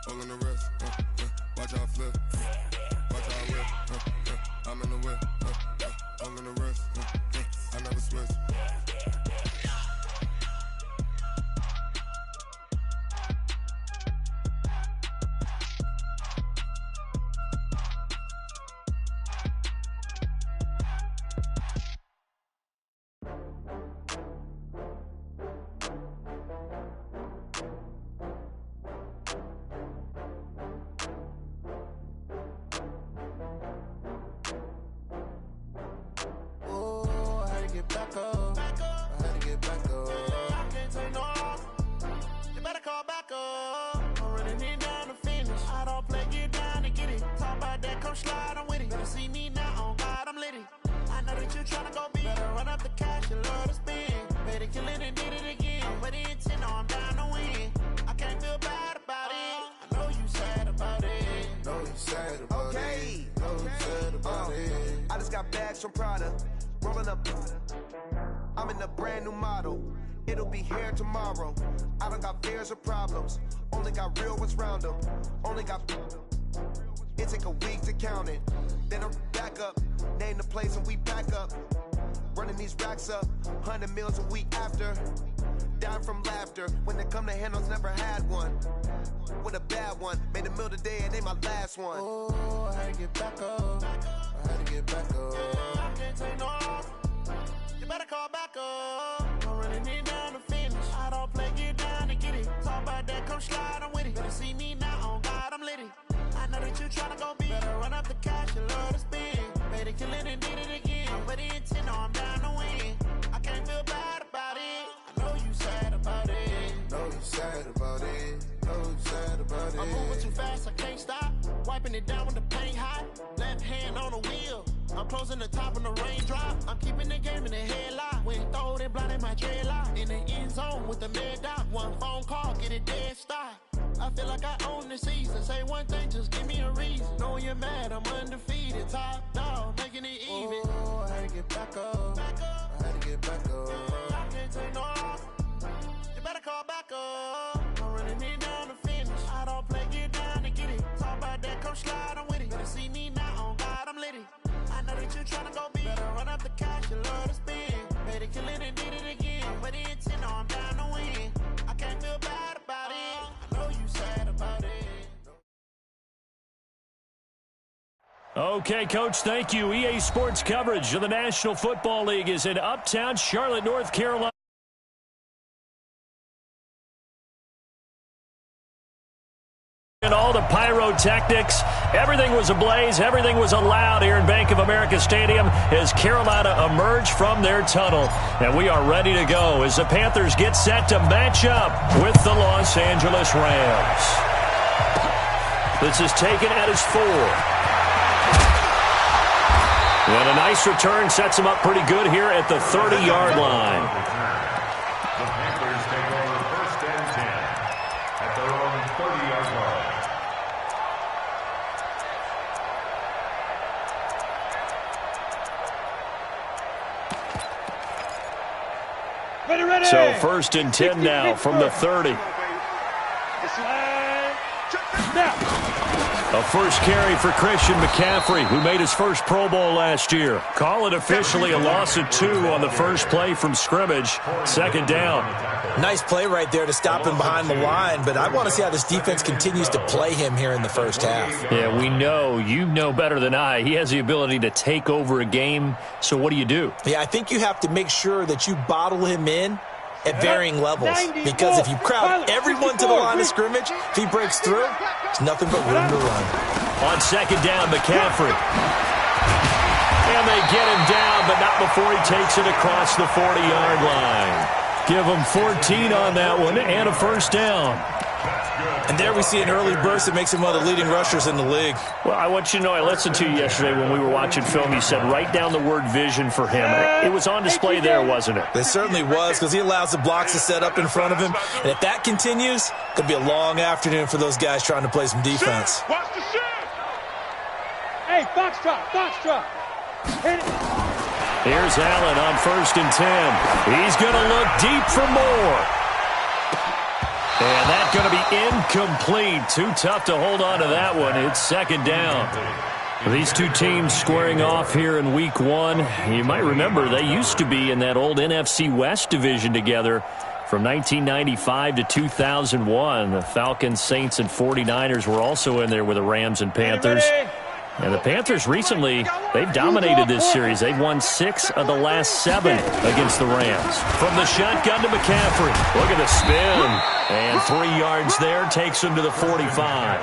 all in the wrist. Watch out flip. Watch out whip. I'm in the whip. All in the wrist. I never switch. I just got bags from Prada, rolling up. I'm in a brand new model. It'll be here tomorrow. I don't got fears or problems. Only got real ones round them. Only got. It take a week to count it. Then I back up, name the place and we back up. Running these racks up, 100 meals a week after. Dying from laughter. When they come to handles, never had one. With a bad one, made a meal today and they my last one. Oh, I had to get back up. I had to get back up. I can't take no off. You better call back up. I'm running it down to finish. I don't play, get down and get it. Talk about that, come slide, I'm with it. Better see me now, on God, I'm litty. I know that you tryna go big. Better run up the cash, you love to spend. Made a killing and did it again. But the intent, no, I'm down to win. I can't feel bad about it. I know you sad about it. Know you sad about it. Know you sad about it. I'm moving too fast, I can't stop. Wiping it down with the paint hot. Left hand on the wheel. I'm closing the top when the raindrop. I'm keeping the game in the headlock. When throwed and blinded my dreadlock. In the end zone with the mid dot. One phone call, get it dead stop. I feel like I own the season. Say one thing, just give me a reason. Knowing you're mad, I'm undefeated. Top dog, making it even. Oh, I had to get back up. I had to get back up. I can't take no off. You better call back up. I'm running it down to finish. I don't play, get down and get it. Talk about that, come slide, I'm with it. Better see me now, on God, I'm litty. I know that you tryna go big. Better run up the cash, you love to spend. Made a killing and did it again. But the intent, no, I'm down to win. I can't feel bad about it. I know you sad about it. Okay, Coach, thank you. EA Sports coverage of the National Football League is in Uptown Charlotte, North Carolina. And all the pyrotechnics, everything was ablaze, everything was allowed here in Bank of America Stadium as Carolina emerged from their tunnel. And we are ready to go as the Panthers get set to match up with the Los Angeles Rams. This is taken at his 4. And a nice return sets him up pretty good here at the 30-yard line. The Panthers take over 1st and 10 at their own 30-yard line. Ready. So 1st and 10 now from the 30. A first carry for Christian McCaffrey, who made his first Pro Bowl last year. Call it officially a loss of 2 on the first play from scrimmage. 2nd down. Nice play right there to stop him behind the line, but I want to see how this defense continues to play him here in the first half. Yeah, we know, you know better than I, he has the ability to take over a game. So what do? Yeah, I think you have to make sure that you bottle him in at varying levels, because if you crowd everyone to the line of scrimmage, if he breaks through, there's nothing but room to run. On 2nd down, McCaffrey. And they get him down, but not before he takes it across the 40-yard line. Give him 14 on that one and a first down. And there we see an early burst that makes him one of the leading rushers in the league. Well, I want you to know, I listened to you yesterday when we were watching film. You said write down the word vision for him. It was on display there, wasn't it? It certainly was, because he allows the blocks to set up in front of him. And if that continues, it could be a long afternoon for those guys trying to play some defense. Watch the shit! Hey, box drop. Hit it. Here's Allen on 1st and 10. He's going to look deep for more. And that's going to be incomplete. Too tough to hold on to that one. It's second down. These two teams squaring off here in week one. You might remember they used to be in that old NFC West division together from 1995 to 2001. The Falcons, Saints, and 49ers were also in there with the Rams and Panthers. And the Panthers recently, they've dominated this series. They've won 6 of the last 7 against the Rams. From the shotgun to McCaffrey. Look at the spin. And 3 yards there takes him to the 45.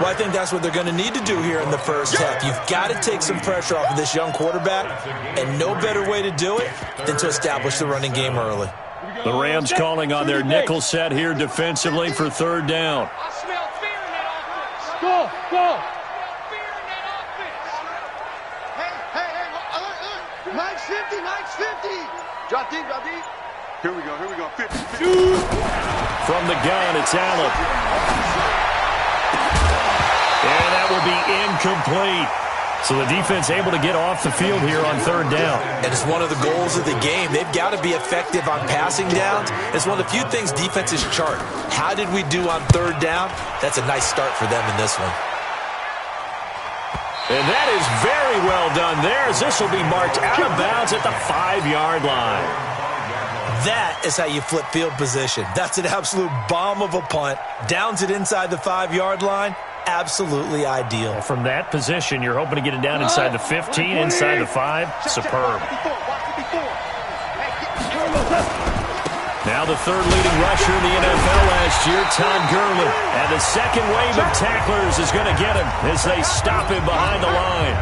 Well, I think that's what they're going to need to do here in the first half. You've got to take some pressure off of this young quarterback, and no better way to do it than to establish the running game early. The Rams calling on their nickel set here defensively for third down. I smell fear in that offense. Go. Hey, Mike's 50. Drop deep. Here we go. 50. From the gun, it's Allen. And that will be incomplete. So the defense able to get off the field here on third down. And it's one of the goals of the game. They've got to be effective on passing downs. It's one of the few things defenses chart. How did we do on third down? That's a nice start for them in this one. And that is very well done there, as this will be marked out of bounds at the 5-yard line. That is how you flip field position. That's an absolute bomb of a punt. Downs it inside the 5-yard line. Absolutely ideal. From that position, you're hoping to get it down inside the 15, inside the 5. Superb. Now the third leading rusher in the NFL last year, Todd Gurley. And the second wave of tacklers is going to get him as they stop him behind the line.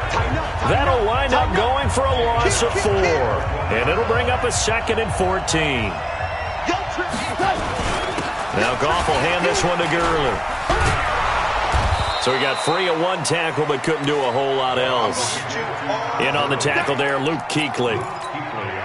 That'll wind up going for a loss of 4. And it'll bring up a 2nd and 14. Now Goff will hand this one to Gurley. So he got free of 1 tackle but couldn't do a whole lot else. In on the tackle there, Luke Kuechly.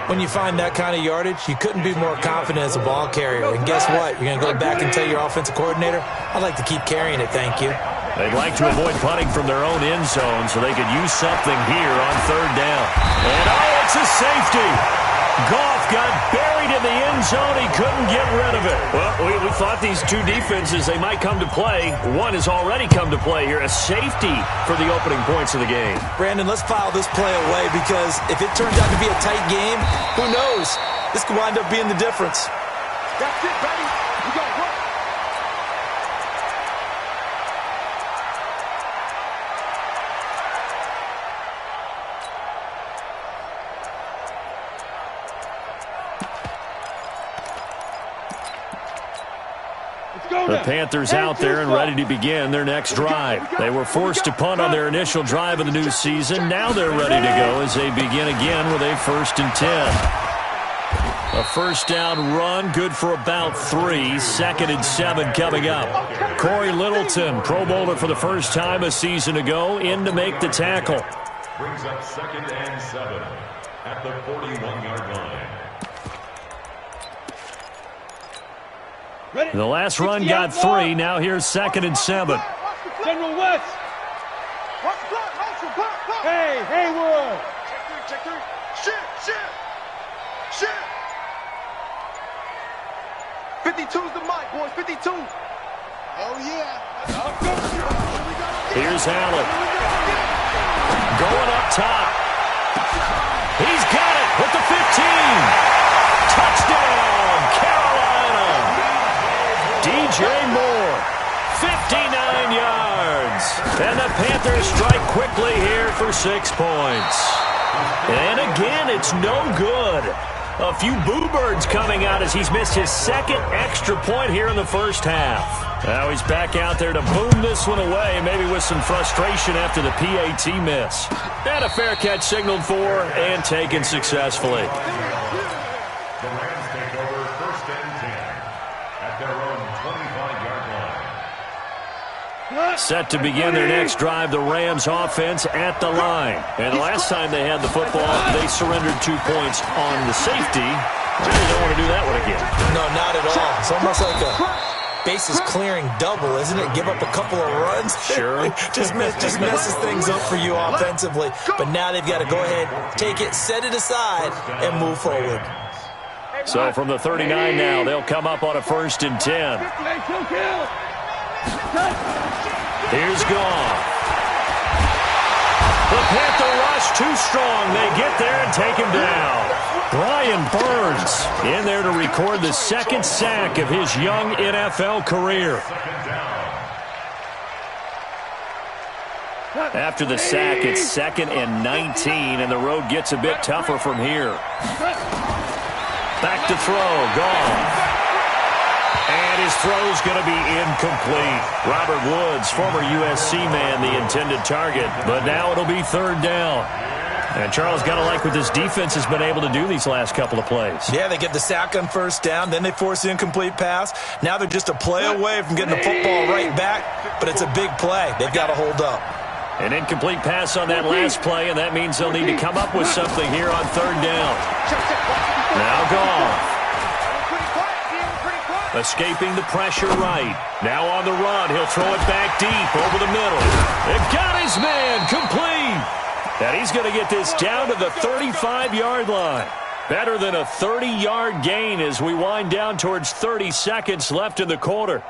When you find that kind of yardage, you couldn't be more confident as a ball carrier. And guess what? You're going to go back and tell your offensive coordinator, I'd like to keep carrying it, thank you. They'd like to avoid punting from their own end zone so they could use something here on third down. And it's a safety. Goff got buried in the end zone. He couldn't get rid of it. Well, we thought these two defenses, they might come to play. One has already come to play here. A safety for the opening points of the game. Brandon, let's file this play away because if it turns out to be a tight game, who knows? This could wind up being the difference. That's it, baby. We got to work. The Panthers out there and ready to begin their next drive. They were forced to punt on their initial drive of the new season. Now they're ready to go as they begin again with a 1st and 10. A first down run, good for about 3. 2nd and 7 coming up. Corey Littleton, Pro Bowler for the first time a season ago, in to make the tackle. Brings up 2nd and 7 at the 41-yard line. The last run got 3. Now here's 2nd and 7. General West. Hey, Haywood. Check 3. Shit. 52's the mic, boys. 52. Oh, yeah. Here's Allen. Going up top. He's got it with the 15. Touchdown, Carolina. DJ Moore, 59 yards. And the Panthers strike quickly here for 6 points. And again, it's no good. A few boo birds coming out as he's missed his 2nd extra point here in the first half. Now he's back out there to boom this one away, maybe with some frustration after the PAT miss. And a fair catch signaled for and taken successfully. The Rams take over 1st and 10 at their own 25-yard line. Set to begin their next drive, the Rams offense at the line. And the last time they had the football, they surrendered 2 points on the safety. They don't want to do that one again. No, not at all. It's almost like a bases clearing double, isn't it? Give up a couple of runs. Sure. just messes things up for you offensively. But now they've got to go ahead, take it, set it aside, and move forward. So from the 39 now, they'll come up on a 1st and 10. Here's Goff. The Panther rush too strong. They get there and take him down. Brian Burns in there to record the 2nd sack of his young NFL career. After the sack, it's 2nd and 19, and the road gets a bit tougher from here. Back to throw, Goff. And his throw's going to be incomplete. Robert Woods, former USC man, the intended target, but now it'll be 3rd down. And Charles, got to like what this defense has been able to do these last couple of plays. Yeah, they get the sack on 1st down, then they force the incomplete pass. Now they're just a play away from getting the football right back, but it's a big play. They've got to hold up. An incomplete pass on that last play, and that means they'll need to come up with something here on 3rd down. Now Goff. Escaping the pressure right. Now on the run. He'll throw it back deep over the middle. It got his man complete. And he's going to get this down to the 35-yard line. Better than a 30-yard gain as we wind down towards 30 seconds left in the quarter.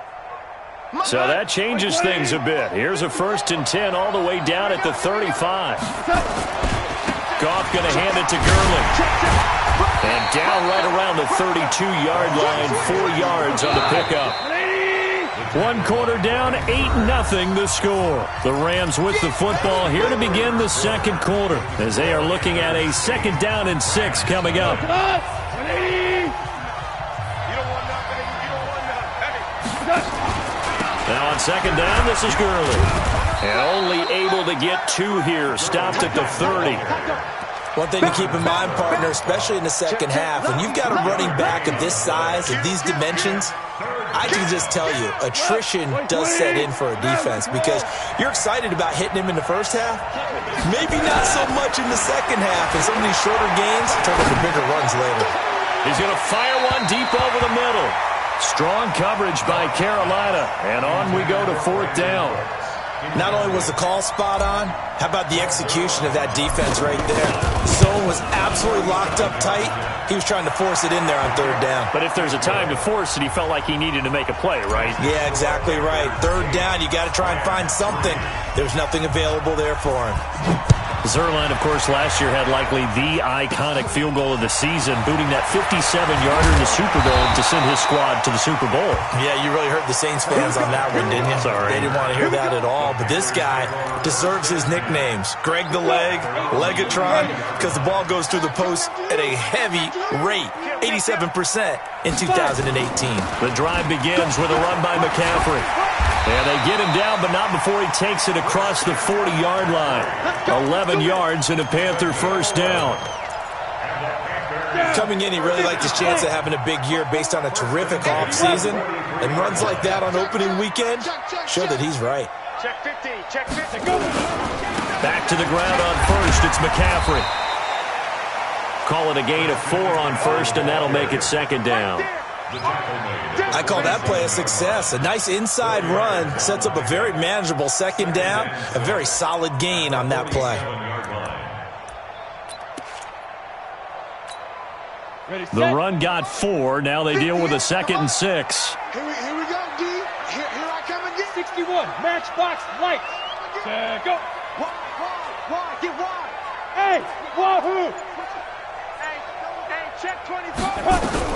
So that changes things a bit. Here's a 1st and 10 all the way down at the 35. Goff going to hand it to Gurley. And down right around the 32-yard line, 4 yards on the pickup. 1 quarter down, 8-0 the score. The Rams with the football here to begin the 2nd quarter as they are looking at a 2nd down and 6 coming up. Now on 2nd down, this is Gurley. And only able to get 2 here, stopped at the 30. One thing to keep in mind, partner, especially in the 2nd half, when you've got a running back of this size, of these dimensions, I can just tell you, attrition does set in for a defense because you're excited about hitting him in the 1st half. Maybe not so much in the 2nd half, and some of these shorter gains turn into bigger runs later. He's going to fire one deep over the middle. Strong coverage by Carolina, and on we go to 4th down. Not only was the call spot on, how about the execution of that defense right there? Zone was absolutely locked up tight. He was trying to force it in there on 3rd down. But if there's a time to force it, he felt like he needed to make a play, right? Yeah, exactly right. 3rd down, you got to try and find something. There's nothing available there for him. Zerline, of course, last year had likely the iconic field goal of the season, booting that 57-yarder in the Super Bowl to send his squad to the Super Bowl. Yeah, you really hurt the Saints fans on that one, didn't you? Sorry. They didn't want to hear that at all. But this guy deserves his nicknames. Greg the Leg, Legatron, because the ball goes through the post at a heavy rate, 87% in 2018. The drive begins with a run by McCaffrey. And they get him down, but not before he takes it across the 40-yard line. 11 yards and a Panther 1st down. Coming in, he really liked his chance of having a big year based on a terrific offseason. And runs like that on opening weekend show that he's right. Check 50, check 50, go! Back to the ground on 1st, it's McCaffrey. Call it a gain of 4 on 1st, and that'll make it 2nd down. I call that play a success. A nice inside run sets up a very manageable 2nd down. A very solid gain on that play. The run got 4. Now they deal with a 2nd and 6. Here we go, D. Here I come again. 61. Matchbox lights. Go. Wide. Get wide. Hey, wahoo. Hey, check 24.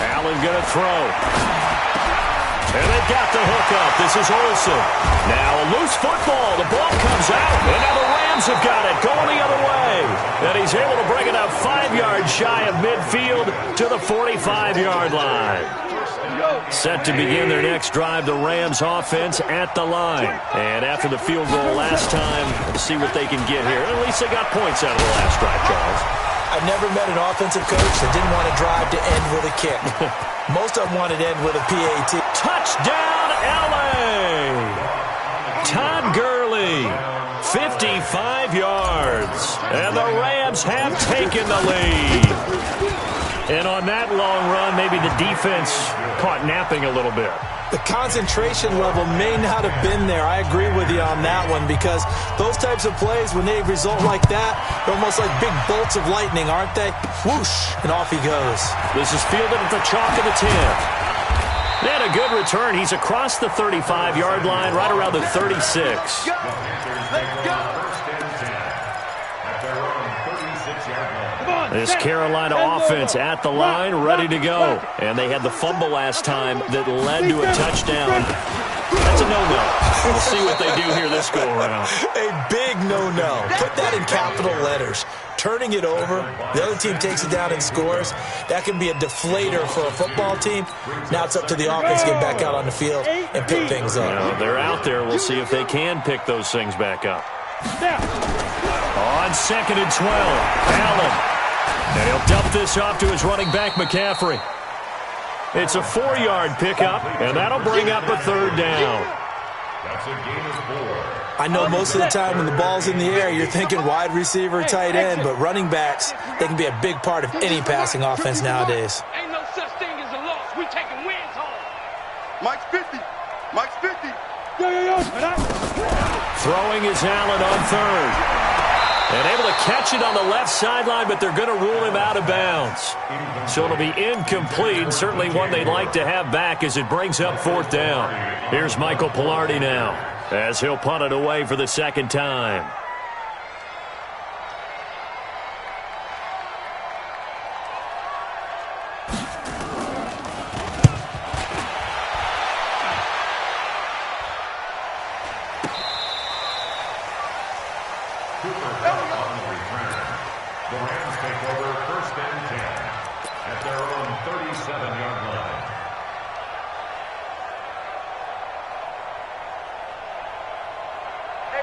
Allen going to throw. And they got the hook up. This is Olsen. Now a loose football. The ball comes out. And now the Rams have got it going the other way. And he's able to bring it up 5 yards shy of midfield to the 45-yard line. Set to begin their next drive, the Rams offense at the line. And after the field goal last time, let's see what they can get here. At least they got points out of the last drive, Charles. I've never met an offensive coach that didn't want to drive to end with a kick. Most of them wanted to end with a PAT. Touchdown, L.A. Todd Gurley, 55 yards. And the Rams have taken the lead. And on that long run, maybe the defense caught napping a little bit. The concentration level may not have been there. I agree with you on that one, because those types of plays, when they result like that, they're almost like big bolts of lightning, aren't they? Whoosh, and off he goes. This is fielded at the chalk of the 10. They had a good return. He's across the 35-yard line, right around the 36. Let's go. This Carolina offense at the line, ready to go. And they had the fumble last time that led to a touchdown. That's a no-no. We'll see what they do here this go-around. A big no-no. Put that in capital letters. Turning it over, the other team takes it down and scores. That can be a deflator for a football team. Now it's up to the offense to get back out on the field and pick things up. Well, they're out there. We'll see if they can pick those things back up. On 2nd and 12, Allen. And he'll dump this off to his running back, McCaffrey. It's a 4-yard pickup, and that'll bring up a 3rd down. That's a gain of 4. I know most of the time when the ball's in the air, you're thinking wide receiver, tight end, but running backs, they can be a big part of any passing offense nowadays. Ain't no such thing as a loss. We taking wins home. Mike's 50. Mike's 50. Yo. Throwing is Allen on 3rd. And able to catch it on the left sideline, but they're going to rule him out of bounds. So it'll be incomplete. Certainly one they'd like to have back as it brings up 4th down. Here's Michael Pilardi now as he'll punt it away for the 2nd time. On the return, the Rams take over 1st and 10 at their own 37-yard line.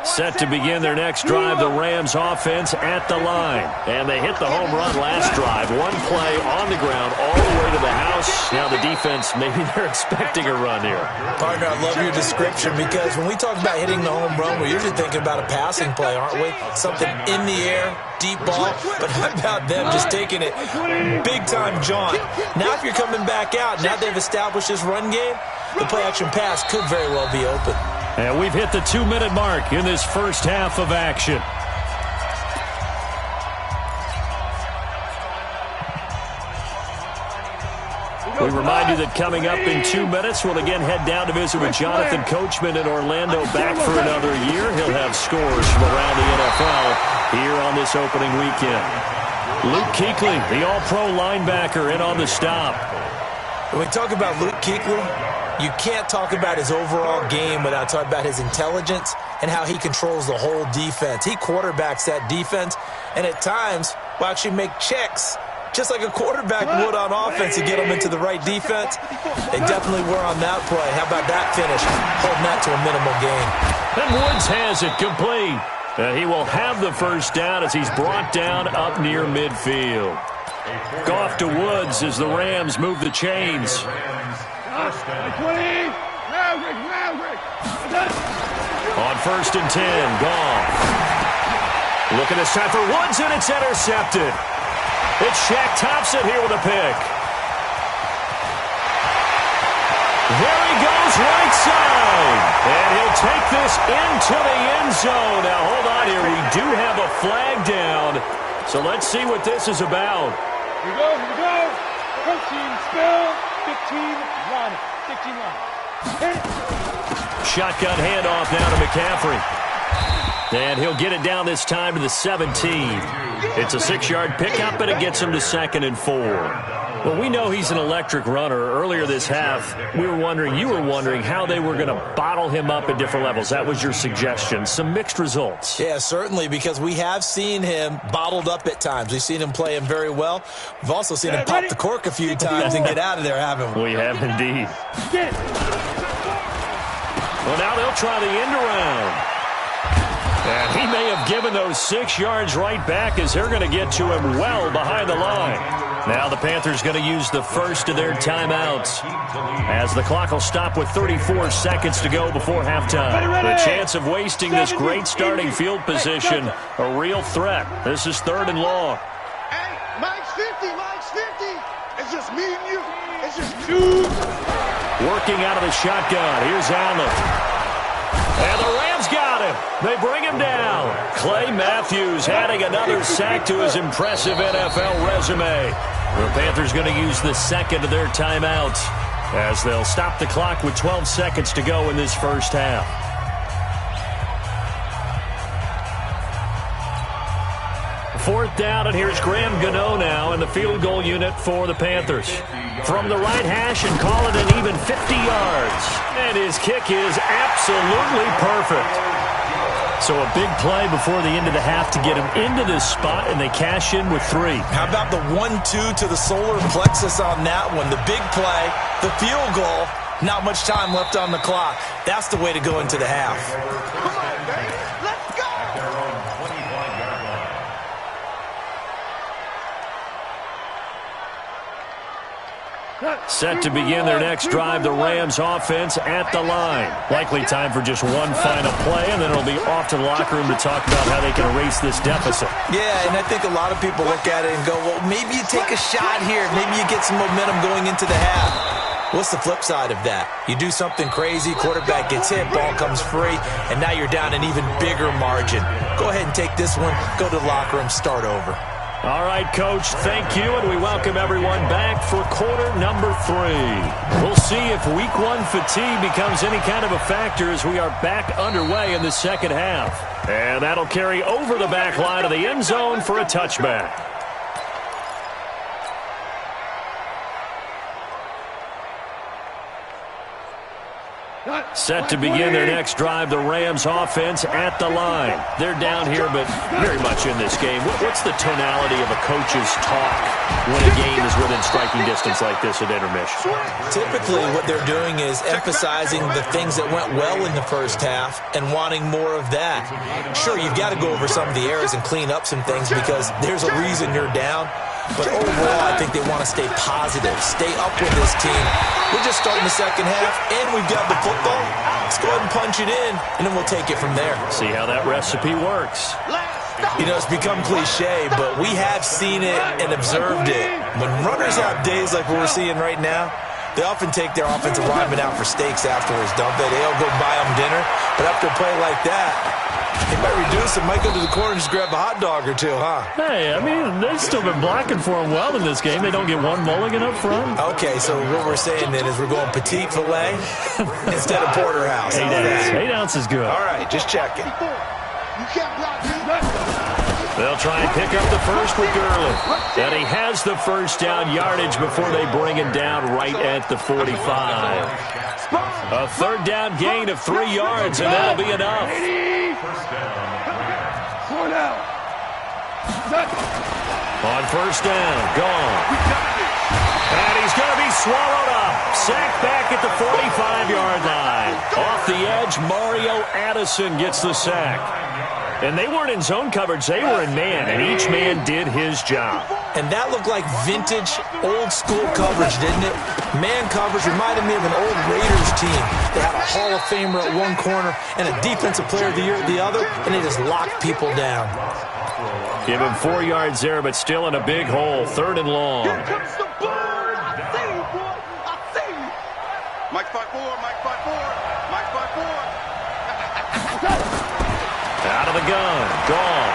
Set to begin their next drive, the Rams offense at the line. And they hit the home run last drive. One play on the ground all the way to the house. Now the defense, maybe they're expecting a run here. Partner, I love your description, because when we talk about hitting the home run, we're usually thinking about a passing play, aren't we? Something in the air, deep ball. But how about them just taking it big-time jaunt? Now if you're coming back out, now they've established this run game, the play-action pass could very well be open. And we've hit the 2-minute mark in this first half of action. We remind you that coming up in 2 minutes, we'll again head down to visit with Jonathan Coachman in Orlando, back for another year. He'll have scores from around the NFL here on this opening weekend. Luke Kuechly, the all-pro linebacker, in on the stop. When we talk about Luke Kuechly, you can't talk about his overall game without talking about his intelligence and how he controls the whole defense. He quarterbacks that defense, and at times will actually make checks, just like a quarterback would on offense, to get them into the right defense. They definitely were on that play. How about that finish? Holding that to a minimal gain. And Woods has it complete. He will have the first down as he's brought down up near midfield. Goff to Woods as the Rams move the chains. On 1st and 10, Goff. Looking this time for Woods, and it's intercepted. It's Shaq Thompson here with a pick. There he goes, right side. And he'll take this into the end zone. Now, hold on here. We do have a flag down. So let's see what this is about. Here we go. 13, spill. 15, run. 16, run. Hit it. Shotgun handoff now to McCaffrey. And he'll get it down this time to the 17. It's a 6-yard pickup, and it gets him to 2nd and 4. Well, we know he's an electric runner. Earlier this half, you were wondering how they were going to bottle him up at different levels. That was your suggestion. Some mixed results. Yeah, certainly, because we have seen him bottled up at times. We've seen him play him very well. We've also seen him pop the cork a few times and get out of there, haven't we? We have indeed. Well, now they'll try the end around. And he may have given those 6 yards right back as they're going to get to him well behind the line. Now the Panthers going to use the first of their timeouts as the clock will stop with 34 seconds to go before halftime. The chance of wasting this great starting field position, a real threat. This is 3rd and long. Hey, Mike's 50, Mike's It's just me and you. It's just two. Working out of the shotgun. Here's Allen. And the Rams got him. They bring him down. Clay Matthews adding another sack to his impressive NFL resume. The Panthers going to use the second of their timeouts as they'll stop the clock with 12 seconds to go in this first half. Fourth down, and here's Graham Gano now in the field goal unit for the Panthers. From the right hash and call it an even 50 yards. And his kick is absolutely perfect. So a big play before the end of the half to get him into this spot, and they cash in with 3. How about the 1-2 to the solar plexus on that one? The big play, the field goal, not much time left on the clock. That's the way to go into the half. Come on, baby. Let's go. Set to begin their next drive, the Rams offense at the line. Likely time for just one final play, and then it'll be off to the locker room to talk about how they can erase this deficit. Yeah, and I think a lot of people look at it and go, well, maybe you take a shot here. Maybe you get some momentum going into the half. What's the flip side of that? You do something crazy, quarterback gets hit, ball comes free, and now you're down an even bigger margin. Go ahead and take this one, go to the locker room, start over. All right, Coach, thank you, and we welcome everyone back for quarter number 3. We'll see if week 1 fatigue becomes any kind of a factor as we are back underway in the second half. And that'll carry over the back line of the end zone for a touchback. Set to begin their next drive, the Rams offense at the line. They're down here, but very much in this game. What's the tonality of a coach's talk when a game is within striking distance like this at intermission? Typically, what they're doing is emphasizing the things that went well in the first half and wanting more of that. Sure, you've got to go over some of the errors and clean up some things because there's a reason you're down. But overall, I think they want to stay positive, stay up with this team. We're just starting the second half, and we've got the football. Let's go ahead and punch it in, and then we'll take it from there. See how that recipe works. You know, it's become cliche, but we have seen it and observed it. When runners have days like what we're seeing right now, they often take their offensive linemen out for steaks afterwards, don't they? They'll go buy them dinner, but after a play like that, they might reduce it, might go to the corner and just grab a hot dog or two, huh? Hey, I mean, they've still been blocking for him well in this game. They don't get one mulligan up front. Okay, so what we're saying then is we're going petite filet instead of porterhouse. 8 ounces. 8 ounces good. All right, just checking. You can't block me. They'll try and pick up the first with Gurley. And he has the first down yardage before they bring him down right at the 45. A third down gain of 3 yards, and that'll be enough. On first down, gone. And he's going to be swallowed up. Sacked back at the 45-yard line. Off the edge, Mario Addison gets the sack. And they weren't in zone coverage. They were in man, and each man did his job. And that looked like vintage, old-school coverage, didn't it? Man coverage reminded me of an old Raiders team. They had a Hall of Famer at one corner and a Defensive Player of the Year at the other, and they just locked people down. Give him 4 yards there, but still in a big hole. 3rd and long. Here comes the bird. I see you, boy. I see you. Mike 5-4, Mike 5-4, Mike 5-4. Out of the gun. Gone.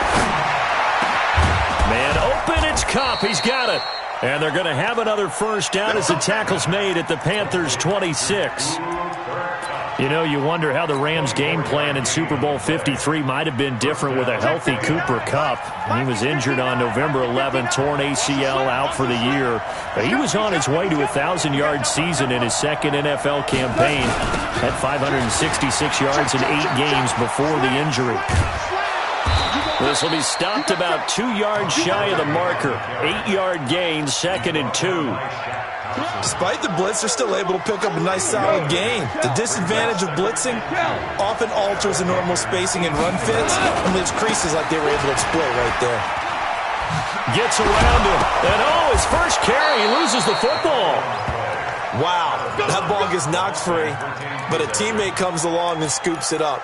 Man open. It's Kupp. He's got it. And they're going to have another first down as the tackle's made at the Panthers' 26. You know, you wonder how the Rams' game plan in Super Bowl 53 might have been different with a healthy Cooper Kupp. He was injured on November 11th, torn ACL, out for the year. He was on his way to a 1,000-yard season in his second NFL campaign. Had 566 yards in 8 games before the injury. This will be stopped about 2 yards shy of the marker. 8-yard gain, 2nd and 2. Despite the blitz, they're still able to pick up a nice, solid gain. The disadvantage of blitzing often alters the normal spacing and run fits, and leaves creases like they were able to exploit right there. Gets around him, and his first carry, he loses the football. Wow, that ball gets knocked free, but a teammate comes along and scoops it up.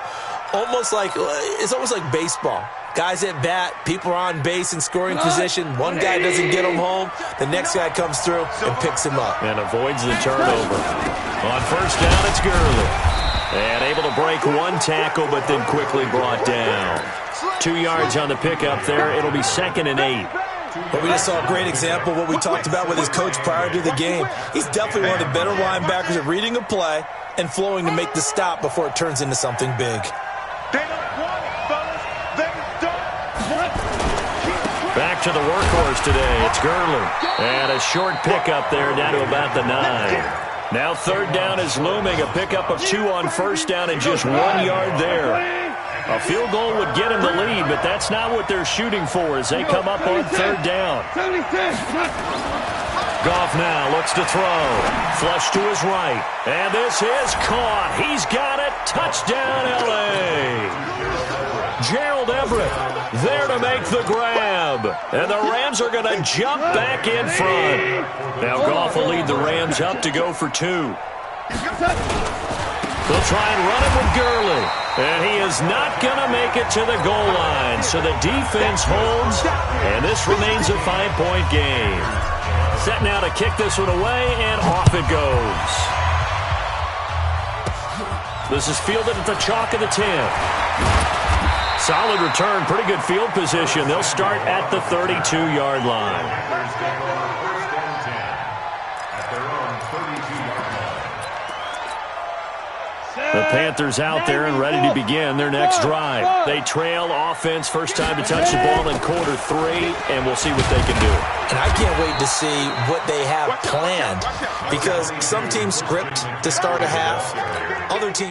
It's almost like baseball. Guys at bat, people are on base in scoring position. One guy doesn't get him home. The next guy comes through and picks him up. And avoids the turnover. On first down, it's Gurley. And able to break one tackle, but then quickly brought down. 2 yards on the pickup there. It'll be 2nd and 8. But we just saw a great example of what we talked about with his coach prior to the game. He's definitely one of the better linebackers at reading a play and flowing to make the stop before it turns into something big. Back to the workhorse today. It's Gurley. And a short pickup there down to about the 9. Now 3rd down is looming. A pickup of 2 on first down and just 1 yard there. A field goal would get him the lead, but that's not what they're shooting for as they come up on 3rd down. Goff now looks to throw. Flush to his right. And this is caught. He's got it. Touchdown, L.A. Gerald Everett there to make the grab. And the Rams are going to jump back in front. Now Goff will lead the Rams up to go for 2. They'll try and run it with Gurley. And he is not going to make it to the goal line. So the defense holds, and this remains a 5-point game. Set now to kick this one away, and off it goes. This is fielded at the chalk of the 10. Solid return, pretty good field position. They'll start at the 32-yard line. The Panthers out there and ready to begin their next drive. They trail offense, first time to touch the ball in quarter 3, and we'll see what they can do. And I can't wait to see what they have planned, because some teams script to start a half. Other teams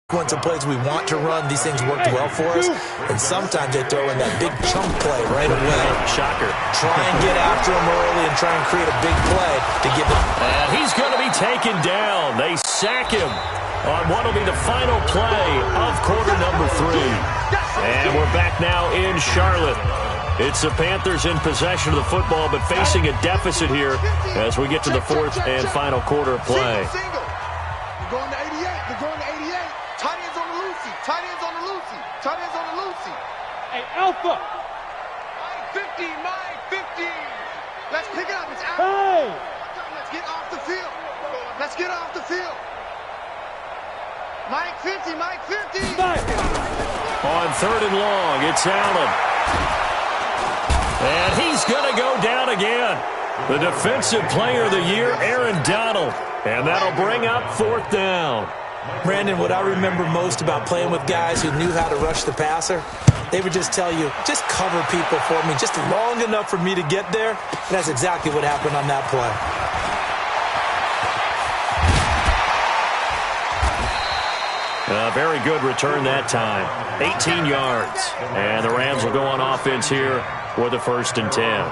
sequence of plays we want to run. These things worked well for us. And sometimes they throw in that big chunk play right away. Shocker. Try and get after him early and try and create a big play to give it. And he's going to be taken down. They sack him on what will be the final play of quarter number 3. And we're back now in Charlotte. It's the Panthers in possession of the football, but facing a deficit here as we get to the 4th and final quarter of play. They're going to 88. They're going to 88. Tight ends on the Lucy. Tight ends on the Lucy. Tight ends on the Lucy. Hey, Alpha. Mike 50. Mike 50. Let's pick it up. It's out. Hey. Let's get off the field. Let's get off the field. Mike 50. Mike 50. On 3rd and long, it's Allen. And he's going to go down again. The defensive player of the year, Aaron Donald. And that'll bring up 4th down. Brandon, what I remember most about playing with guys who knew how to rush the passer, they would just tell you, just cover people for me, just long enough for me to get there. And that's exactly what happened on that play. A very good return that time. 18 yards. And the Rams will go on offense here for the 1st and 10.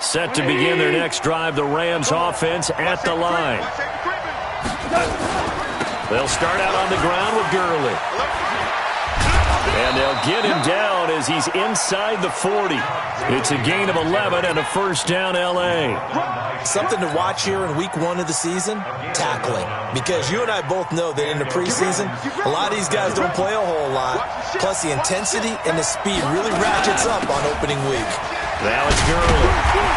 Set to begin their next drive, the Rams offense at the line. They'll start out on the ground with Gurley. And they'll get him down as he's inside the 40. It's a gain of 11 and a first down, L.A. Something to watch here in week 1 of the season, tackling. Because you and I both know that in the preseason, a lot of these guys don't play a whole lot. Plus the intensity and the speed really ratchets up on opening week. Now it's Gurley.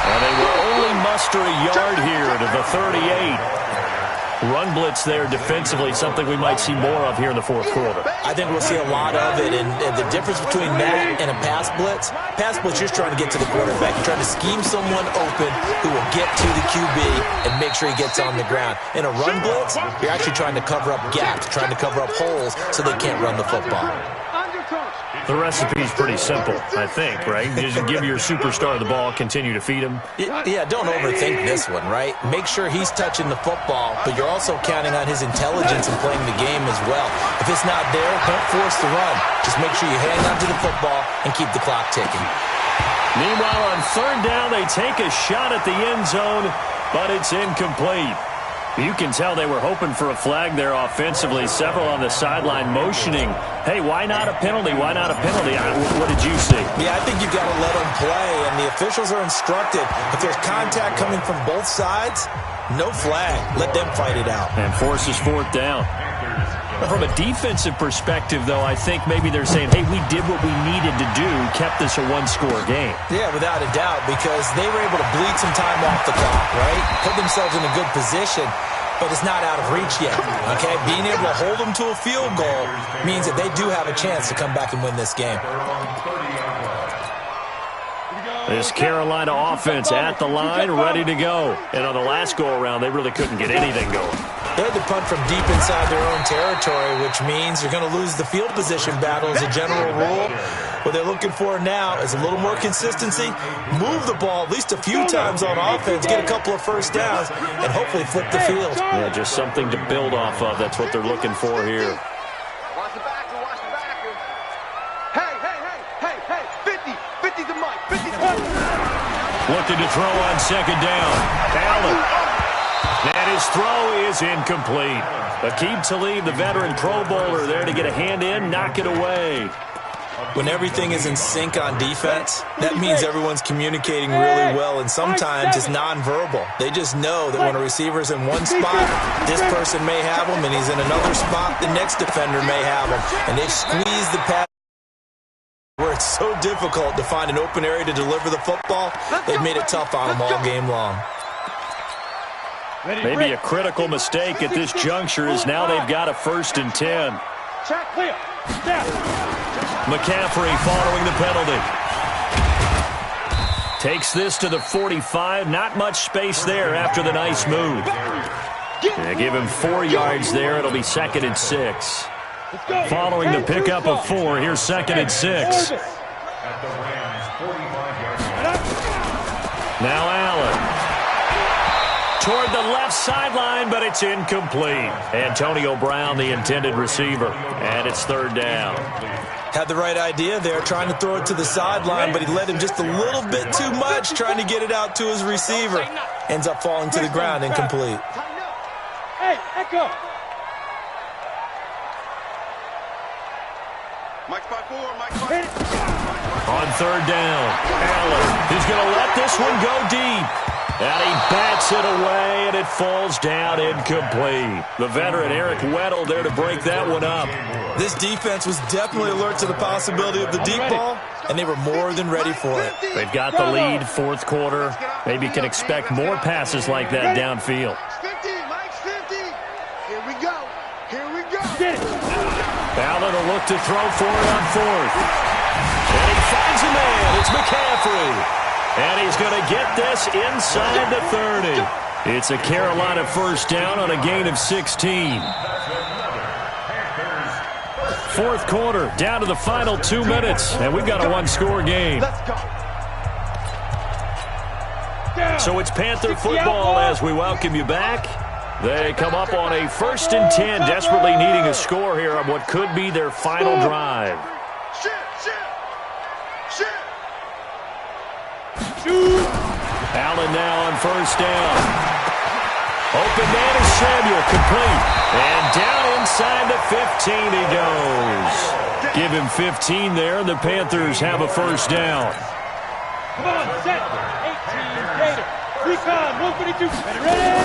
And they will only muster a yard here to the 38. Run blitz there defensively, something we might see more of here in the 4th quarter. I think we'll see a lot of it, and the difference between that and a pass blitz, you're trying to get to the quarterback. You're trying to scheme someone open who will get to the QB and make sure he gets on the ground. In a run blitz, you're actually trying to cover up gaps, trying to cover up holes so they can't run the football. The recipe's pretty simple, I think, right? You just give your superstar the ball, continue to feed him. Yeah, don't overthink this one, right? Make sure he's touching the football, but you're also counting on his intelligence in playing the game as well. If it's not there, don't force the run. Just make sure you hang on to the football and keep the clock ticking. Meanwhile, on 3rd down, they take a shot at the end zone, but it's incomplete. You can tell they were hoping for a flag there offensively. Several on the sideline motioning, hey, why not a penalty? Why not a penalty? What did you see? Yeah, I think you've got to let them play, and the officials are instructed. If there's contact coming from both sides, No flag. Let them fight it out. And forces fourth down. From a defensive perspective, though, I think maybe they're saying, hey, we did what we needed to do, kept this a one-score game. Yeah, without a doubt, because they were able to bleed some time off the clock, right? Put themselves in a good position, but it's not out of reach yet, okay? Being able to hold them to a field goal means that they do have a chance to come back and win this game. This Carolina offense at the line, ready to go. And on the last go-around, they really couldn't get anything going. They had to punt from deep inside their own territory, which means you're going to lose the field position battle as a general rule. What they're looking for now is a little more consistency, move the ball at least a few times on offense, get a couple of first downs, and hopefully flip the field. Yeah, just something to build off of. That's what they're looking for here. Watch the backer, watch the backer. Hey, 50. 50's the mic, 50's the mic. Looking to throw on second down. Allen. And his throw is incomplete. Aqib Talib, the veteran Pro Bowler, there to get a hand in, knock it away. When everything is in sync on defense, that means everyone's communicating really well, and sometimes it's nonverbal. They just know that when a receiver's in one spot, this person may have him, and he's in another spot, the next defender may have him. And they've squeezed the pass where it's so difficult to find an open area to deliver the football. They've made it tough on them all game long. Maybe a critical mistake at this juncture is now they've got a 1st and 10. McCaffrey following the penalty. Takes this to the 45. Not much space there after the nice move. They give him 4 yards there. It'll be 2nd and 6. Following the pickup of 4, here's 2nd and 6. Now Allen. Toward the left sideline, but it's incomplete. Antonio Brown, the intended receiver, and it's 3rd down. Had the right idea there, trying to throw it to the sideline, but he led him just a little bit too much, trying to get it out to his receiver. Ends up falling to the ground, incomplete. Hey, Echo. Mike spot 4, Mike spot 4. On 3rd down, Allen is going to let this one go deep. And he bats it away, and it falls down incomplete. The veteran Eric Weddle there to break that one up. This defense was definitely alert to the possibility of the deep ball, and they were more than ready for it. They've got the lead, 4th quarter. Maybe can expect more passes like that downfield. 50, Mike's 50. Here we go. Allen will look to throw for it on 4th. And he finds a man. It's McCaffrey. And he's going to get this inside the 30. It's a Carolina 1st down on a gain of 16. 4th quarter, down to the final 2 minutes, and we've got a 1-score game. So it's Panther football as we welcome you back. They come up on a 1st and 10, desperately needing a score here on what could be their final drive. Allen now on 1st down. Open man is Samuel, complete. And down inside the 15 he goes. Give him 15 there, and the Panthers have a 1st down. Come on, set. 18, Gator. Recon, 152. Ready?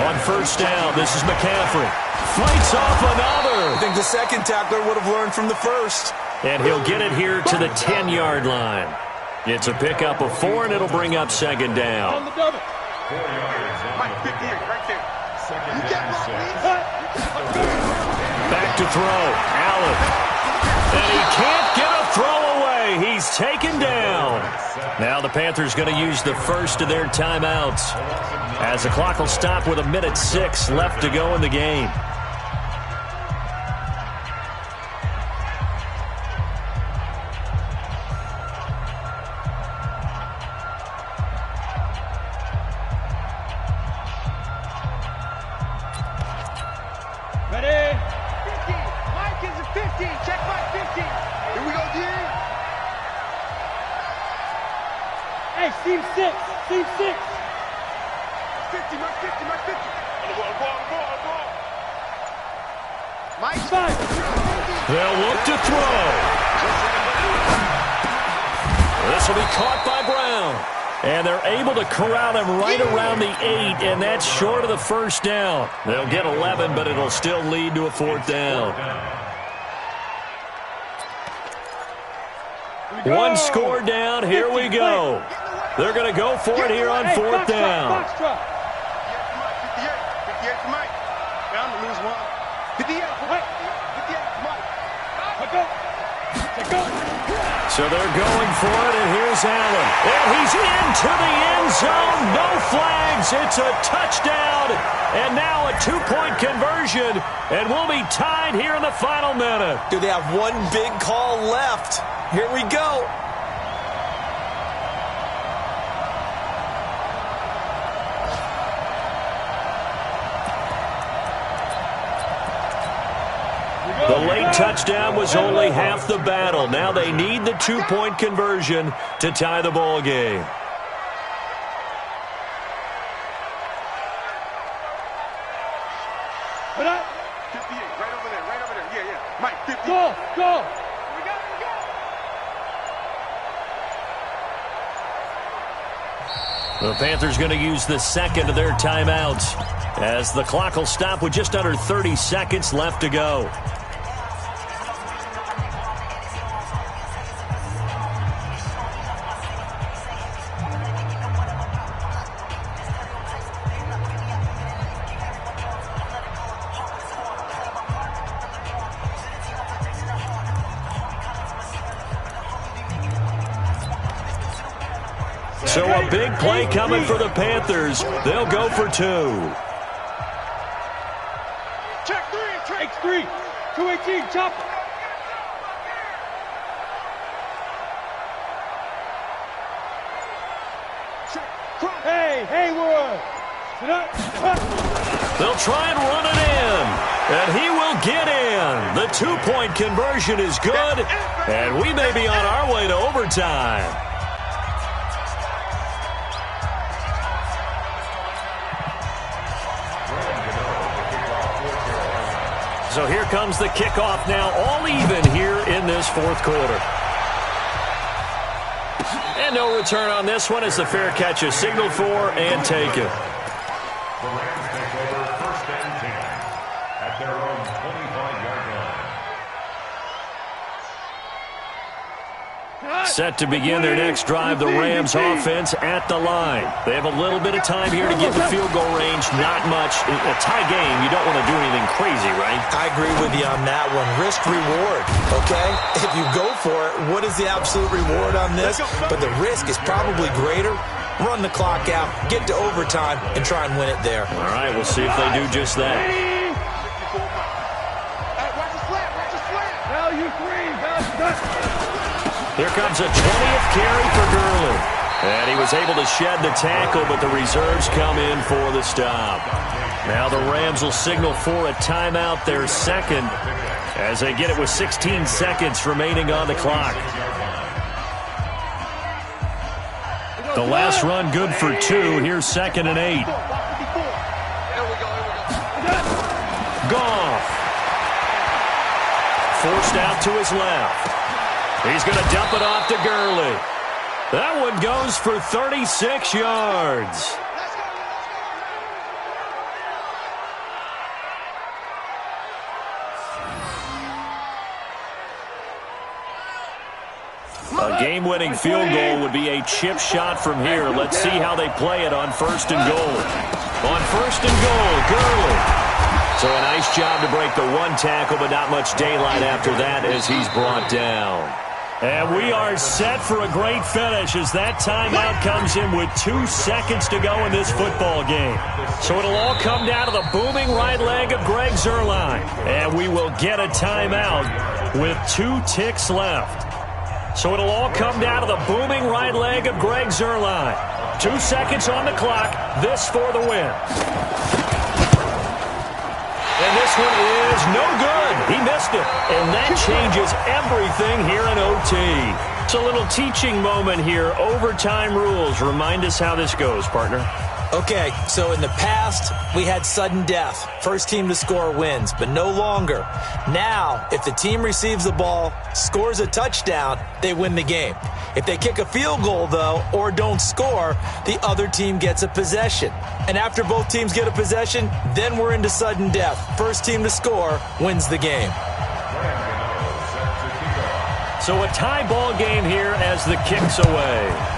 On 1st down, this is McCaffrey. Fights off another. I think the second tackler would have learned from the first. And he'll get it here to the 10-yard line. It's a pickup of 4, and it'll bring up 2nd down. On the double. Mike, 50 right there. You get Back to throw. Allen. And he can't get a throw away. He's taken down. Now the Panthers going to use the first of their timeouts, as the clock will stop with 1:06 left to go in the game. Ready? 50. Mike is a 50. Check Mike 50. Here we go, D. Hey, seam 6. Seam 6. 50, Mike 50, Mike 50. On the ball. Mike 5. They'll look to throw. This will be caught by Brown. And they're able to corral him right around the 8, and that's short of the first down. They'll get 11, but it'll still lead to a 4th down. One score down. Here we go. They're going to go for it here on 4th down. 58 to Mike. I'm going to lose one. 58 to Mike. 58 to Mike. So they're going for it, and here's Allen. And he's into the end zone. No flags. It's a touchdown. And now a 2-point conversion. And we'll be tied here in the final minute. Do they have one big call left? Here we go. The late touchdown was only half the battle. Now they need the 2-point conversion to tie the ball game. Put up. 58, right over there, right over there. Yeah, yeah. Mike, 50. Go. The Panthers going to use the second of their timeouts as the clock will stop with just under 30 seconds left to go. So a big play coming for the Panthers. They'll go for 2. Check 3. Takes 3. 218. Chop it. Hey, Haywood. They'll try and run it in. And he will get in. The 2-point conversion is good. And we may be on our way to overtime. So here comes the kickoff now, all even here in this 4th quarter. And no return on this one as the fair catch is signaled for and taken. The Rams take over 1st and 10 at their own 25-yard line. Set to begin their next drive, the Rams offense at the line. They have a little bit of time here to get the field goal range, not much. In a tie game, you don't want to do anything crazy, right? I agree with you on that one. Risk reward, okay? If you go for it, what is the absolute reward on this? But the risk is probably greater. Run the clock out, get to overtime, and try and win it there. All right, we'll see if they do just that. Value 3. Here comes a 20th carry for Gurley. And he was able to shed the tackle, but the reserves come in for the stop. Now the Rams will signal for a timeout, their second, as they get it with 16 seconds remaining on the clock. The last run good for 2. Here's 2nd and 8. Goff. Forced out to his left. He's going to dump it off to Gurley. That one goes for 36 yards. A game-winning field goal would be a chip shot from here. Let's see how they play it on 1st and goal. On 1st and goal, Gurley. So a nice job to break the 1 tackle, but not much daylight after that as he's brought down. And we are set for a great finish as that timeout comes in with 2 seconds to go in this football game. So it'll all come down to the booming right leg of Greg Zuerlein. And we will get a timeout with 2 ticks left. So it'll all come down to the booming right leg of Greg Zuerlein. 2 seconds on the clock. This for the win. And this one is no good. He missed it. And that changes everything here in OT. It's a little teaching moment here. Overtime rules. Remind us how this goes, partner. Okay, so in the past, we had sudden death. First team to score wins, but no longer. Now, if the team receives the ball, scores a touchdown, they win the game. If they kick a field goal, though, or don't score, the other team gets a possession. And after both teams get a possession, then we're into sudden death. First team to score wins the game. So a tie ball game here as the kick's away.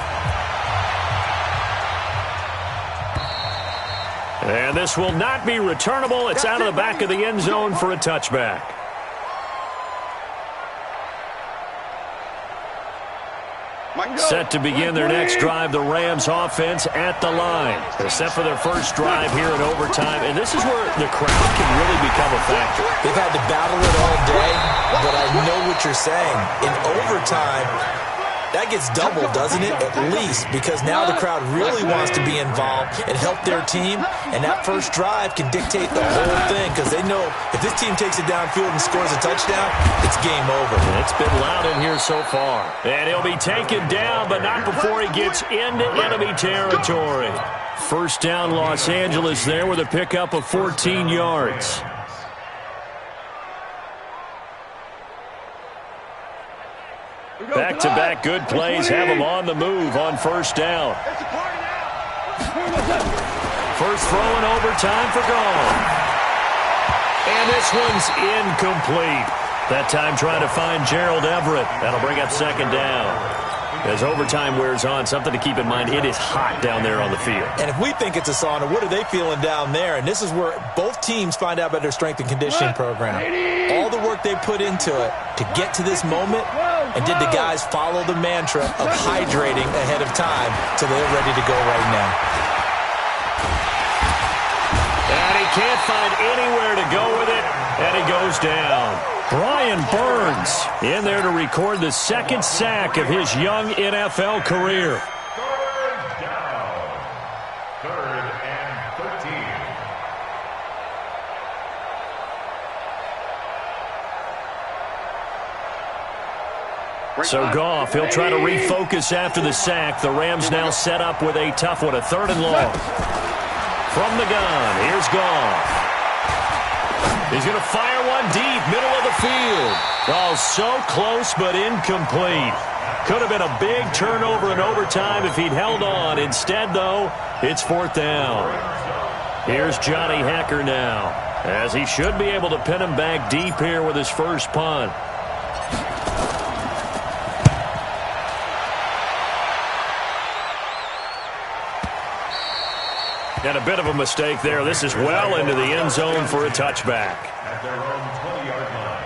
And this will not be returnable. It's out of the back of the end zone for a touchback. Set to begin their next drive, the Rams offense at the line. They're set for their first drive here in overtime, and this is where the crowd can really become a factor. They've had to battle it all day, but I know what you're saying. In overtime, that gets doubled, doesn't it? At least, because now the crowd really wants to be involved and help their team, and that first drive can dictate the whole thing because they know if this team takes it downfield and scores a touchdown, it's game over. It's been loud in here so far. And he'll be taken down, but not before he gets into enemy territory. First down, Los Angeles there with a pickup of 14 yards. Back-to-back good plays have him on the move on first down. First throw in overtime for gone. And this one's incomplete. That time trying to find Gerald Everett. That'll bring up second down. As overtime wears on, something to keep in mind, it is hot down there on the field. And if we think it's a sauna, what are they feeling down there? And this is where both teams find out about their strength and conditioning program. All the work they put into it to get to this moment, and did the guys follow the mantra of hydrating ahead of time so they're ready to go right now. And he can't find anywhere to go with it, and he goes down. Brian Burns in there to record the second sack of his young NFL career. Third down. 3rd and 13. So Goff, he'll try to refocus after the sack. The Rams now set up with a tough one, a 3rd and long. From the gun, here's Goff. He's going to fire one deep, middle of the field. Oh, so close but incomplete. Could have been a big turnover in overtime if he'd held on. Instead, though, it's 4th down. Here's Johnny Hekker now, as he should be able to pin him back deep here with his first punt. And a bit of a mistake there. This is well into the end zone for a touchback. At their own 20-yard line.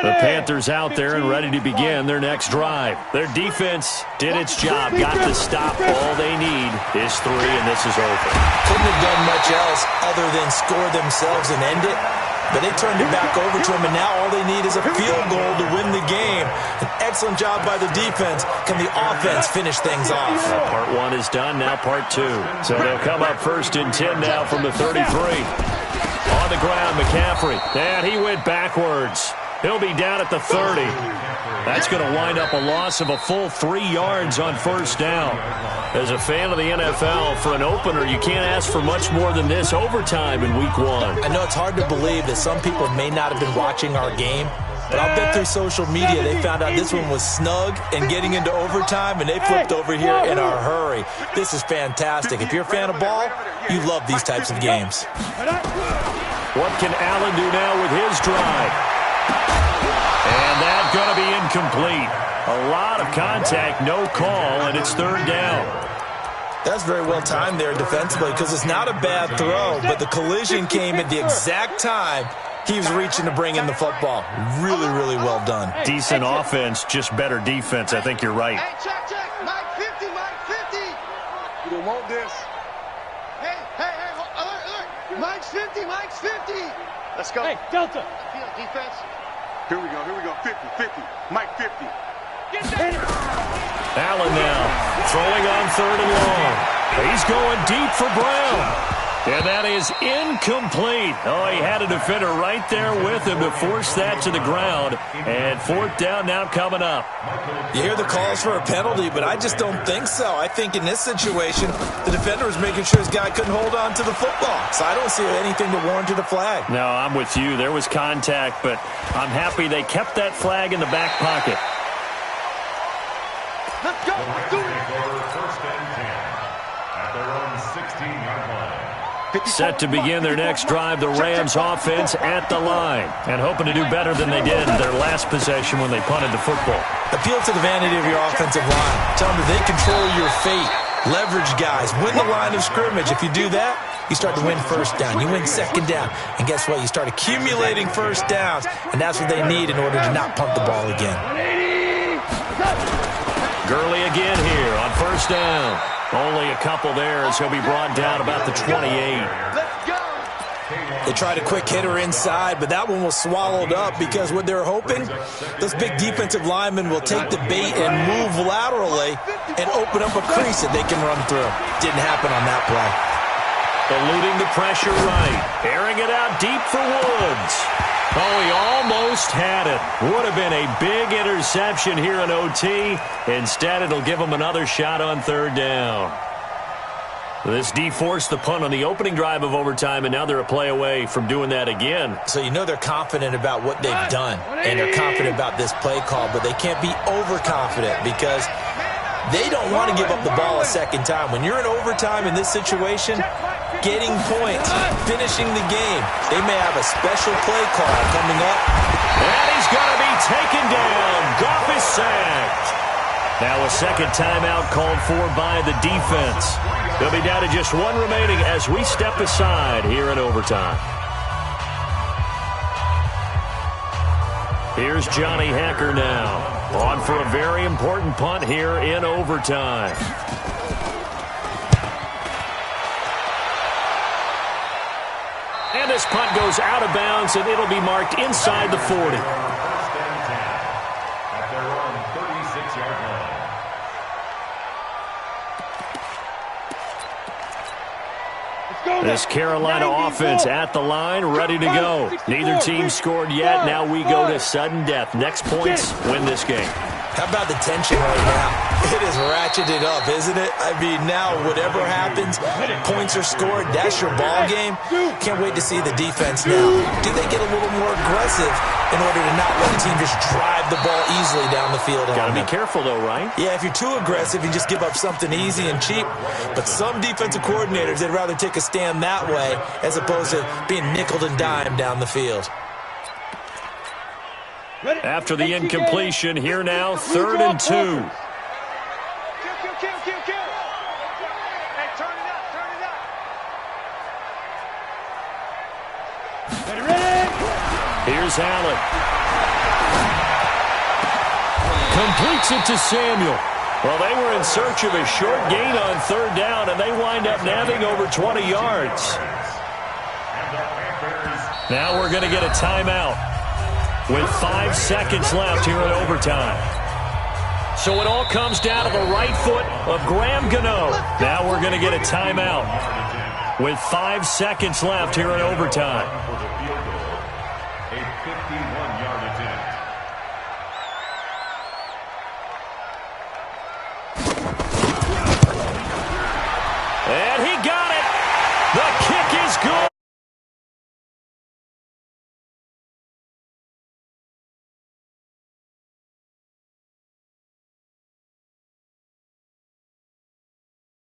The Panthers out there and ready to begin their next drive. Their defense did its job, got the stop. All they need is 3, and this is over. Couldn't have done much else other than score themselves and end it, but they turned it back over to him, and now all they need is a field goal to win the game. An excellent job by the defense. Can the offense finish things off? Part 1 is done, now part 2. So they'll come up 1st and 10 now from the 33. On the ground, McCaffrey. And he went backwards. He'll be down at the 30. That's going to wind up a loss of a full 3 yards on first down. As a fan of the NFL, for an opener, you can't ask for much more than this overtime in week 1. I know it's hard to believe that some people may not have been watching our game, but I'll bet through social media they found out this one was snug and getting into overtime, and they flipped over here in a hurry. This is fantastic. If you're a fan of ball, you love these types of games. What can Allen do now with his drive? And that's going to be incomplete. A lot of contact, no call, and it's 3rd down. That's very well timed there defensively because it's not a bad throw, but the collision came at the exact time he was reaching to bring in the football. Really, really well done. Decent offense, just better defense. I think you're right. Hey, check. Mike 50, Mike 50. You don't want this. Hey, alert. Mike's 50, Mike's 50. Let's go. Hey, Delta. Defense. Here we go. 50. Mike 50. Allen now throwing on 3rd and long. He's going deep for Brown. And that is incomplete. Oh, he had a defender right there with him to force that to the ground. And fourth down now coming up. You hear the calls for a penalty, but I just don't think so. I think in this situation, the defender was making sure his guy couldn't hold on to the football. So I don't see anything to warrant a flag. No, I'm with you. There was contact, but I'm happy they kept that flag in the back pocket. Let's go. Let's do it. First and 10 at their own 16-yard line. Set to begin their next drive, the Rams offense at the line. And hoping to do better than they did in their last possession when they punted the football. Appeal to the vanity of your offensive line. Tell them that they control your fate. Leverage guys. Win the line of scrimmage. If you do that, you start to win first down. You win second down. And guess what? You start accumulating first downs. And that's what they need in order to not punt the ball again. Gurley again here on first down. Only a couple there as he'll be brought down about the 28. They tried a quick hitter inside, but that one was swallowed up because what they're hoping, those big defensive linemen will take the bait and move laterally and open up a crease that they can run through. Didn't happen on that play. Eluding the pressure right. Airing it out deep for Woods. Oh, he almost had it. Would have been a big interception here in OT. Instead, it'll give him another shot on third down. This de-forced the punt on the opening drive of overtime, and now they're a play away from doing that again. So you know they're confident about what they've done, and they're confident about this play call, but they can't be overconfident because they don't want to give up the ball a second time. When you're in overtime in this situation, getting points, finishing the game, they may have a special play call coming up. And he's going to be taken down. Goff is sacked. Now a second timeout called for by the defense. They'll be down to just one remaining as we step aside here in overtime. Here's Johnny Hacker now, on for a very important punt here in overtime. And this punt goes out of bounds, and it'll be marked inside the 40. First and 10 at their own 36-yard line. This Carolina offense at the line, ready to go. Neither team scored yet. Now we go to sudden death. Next points win this game. How about the tension right now? It is ratcheted up, isn't it? I mean, now whatever happens, points are scored, that's your ball game. Can't wait to see the defense now. Do they get a little more aggressive in order to not let the team just drive the ball easily down the field? Got to be careful, though, right? Yeah, if you're too aggressive, you just give up something easy and cheap. But some defensive coordinators, they'd rather take a stand that way as opposed to being nickeled and dimed down the field. After the incompletion, here now, 3rd and 2. Hey, turn it up, turn it up. Ready? Here's Allen. Completes it to Samuel. Well, they were in search of a short gain on 3rd down, and they wind up nabbing over 20 yards. Now we're going to get a timeout with 5 seconds left here in overtime. So it all comes down to the right foot of Graham Gano. Now we're going to get a timeout with 5 seconds left here in overtime. A 51-yard attempt. And